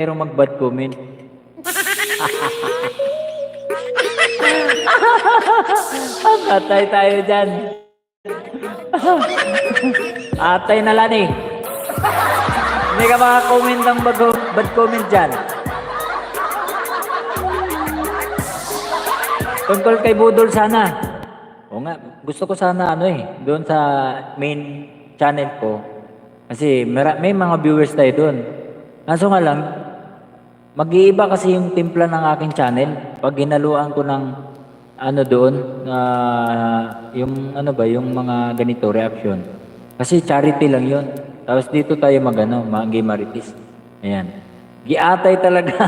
mayroong mag-bad comment. Atay tayo dyan. Atay na lang eh. Hindi ka makakomment ng bad comment dyan. Tungkol kay Budol sana. O nga, gusto ko sana doon sa main channel ko. Kasi may mga viewers tayo doon. Kaso nga lang, mag-iiba kasi yung timpla ng aking channel. Pag ginaluan ko ng doon, yung yung mga ganito, reaction. Kasi charity lang yun. Tapos dito tayo mag-game maritis. Ayan. Giatay talaga.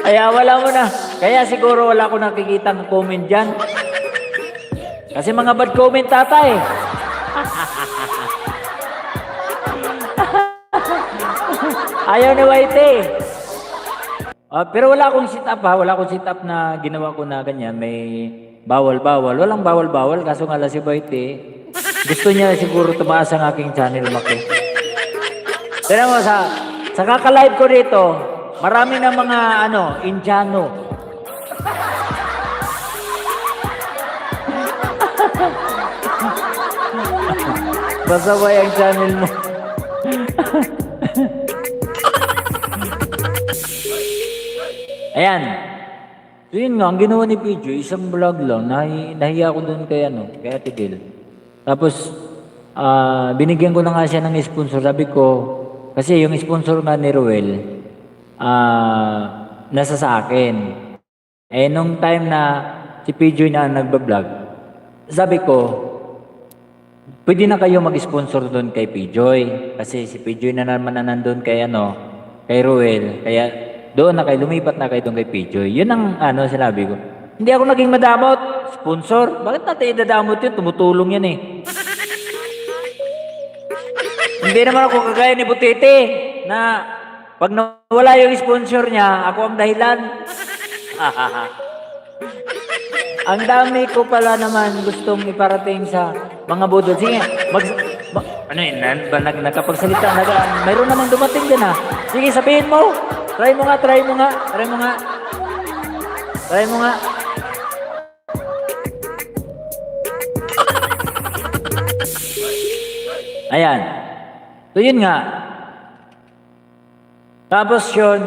Kaya wala mo na. Kaya siguro wala ko nakikita ng comment dyan. Kasi mga bad comment tatay. Ayaw ni Whitey. Pero wala akong sit up ha. Wala akong sit up na ginawa ko na ganyan. May bawal-bawal. Walang bawal-bawal. Kaso nga si Whitey, gusto niya siguro tumaas ang aking channel maki. Tignan mo sa kaka-live ko dito, marami na mga Indiano. Basaway ang channel mo. Ayan. So yun nga, ang ginawa ni PJ, isang vlog lang, nahiya ko doon kay Ate Del. Tapos, binigyan ko na nga siya ng sponsor. Sabi ko, kasi yung sponsor nga ni Ruel, nasa sa akin. Nung time na si PJ na nagbablog, sabi ko, pwede na kayo mag-sponsor doon kay PJ. Kasi si PJ na naman na nandun kay Ruel. Kaya doon na kayo, lumipat na kayo doon kay PJ. Yun ang sinabi ko. Hindi ako naging madamot. Sponsor? Bakit natin idadamot yun? Tumutulong yan eh. Hindi naman ako kagaya ni Butete na pag nawala yung sponsor niya, ako ang dahilan. Ang dami ko pala naman gustong iparating sa mga budol. Sige, nakapagsalita, mayroon namang dumating din ha. Sige, sabihin mo. Try mo nga. Ayan. So yun nga. Tapos yun,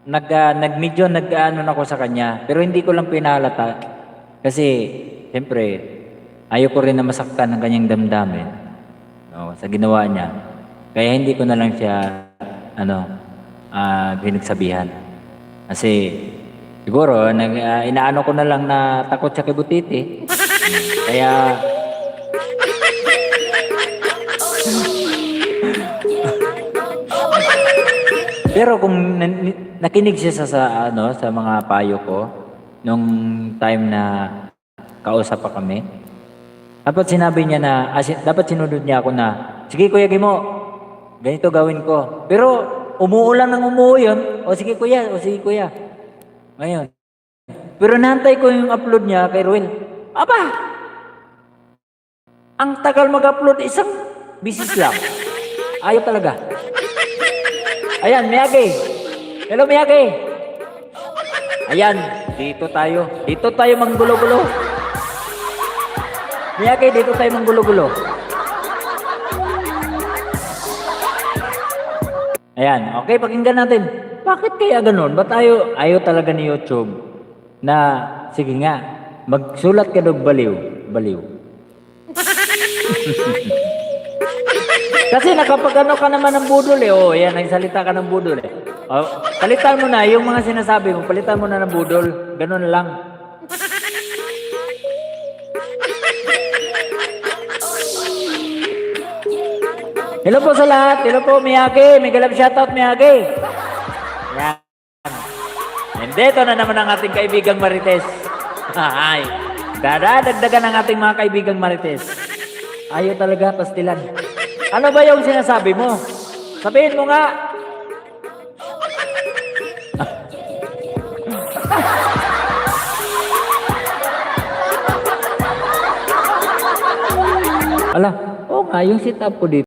nag-medyo nag-ano ako sa kanya. Pero hindi ko lang pinalata. Kasi, siyempre, ayaw ko rin na masaktan ng kanyang damdamin. Sa ginawa niya. Kaya hindi ko na lang siya, pinagsabihan. Kasi, siguro, inaano ko na lang na takot siya kay Butiti. Kaya, pero kung nakinig siya sa mga payo ko nung time na kausap pa kami, dapat sinabi niya dapat sinunod niya ako na, sige Kuya Gimo, ganito gawin ko. Pero umuulan ng yun, o sige Kuya. Ngayon. Pero nantay ko yung upload niya kay Ruel. Aba! Ang tagal mag-upload, isang bisis lang. Ayaw talaga. Ayan, Miyagi. Hello, Miyagi. Ayan, dito tayo. Dito tayo manggulo-gulo. Miyagi, dito tayo manggulo-gulo. Ayan, okay, pakinggan natin. Bakit kaya ganun? Ba't ayaw talaga ni YouTube na, sige nga, magsulat ka ng baliw. Kasi nakapag ka naman ng budol yan, nagsalita ka ng budol palitan mo na, yung mga sinasabi mo, palitan mo na ng budol, ganun lang. Hello po sa lahat, hello po Miyagi, may galap shoutout Miyagi. Yan. And dito na naman ang ating kaibigang Marites. Ay, dadagdagan ang ating mga kaibigang Marites. Ayaw talaga, pastilan. Ano ba yung sinasabi mo? Sabihin mo nga. Ala, oo nga. yung setup ko dito